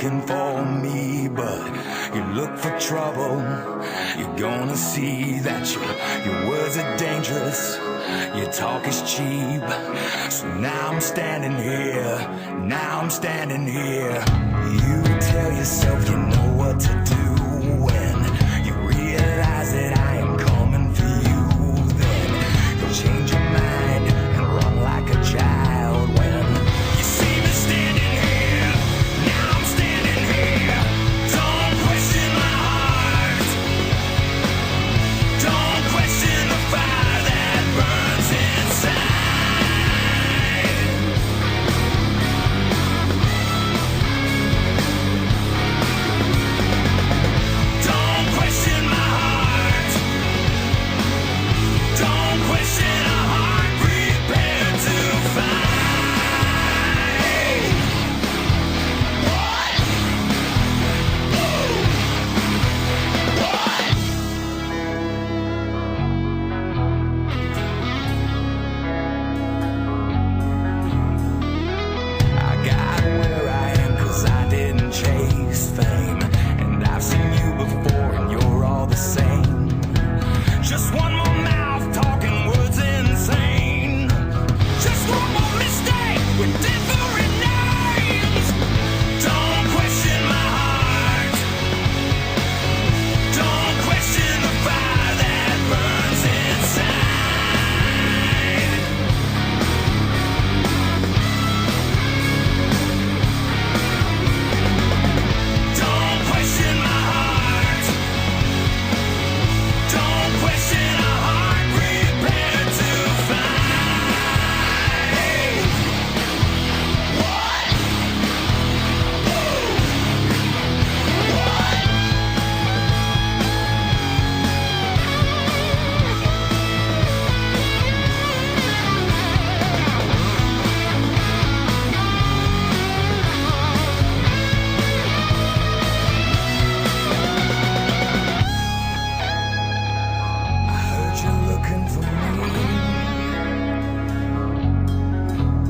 looking for me, but you look for trouble. You're gonna see that your words are dangerous, your talk is cheap. So now I'm standing here, now I'm standing here. You tell yourself you know what to do,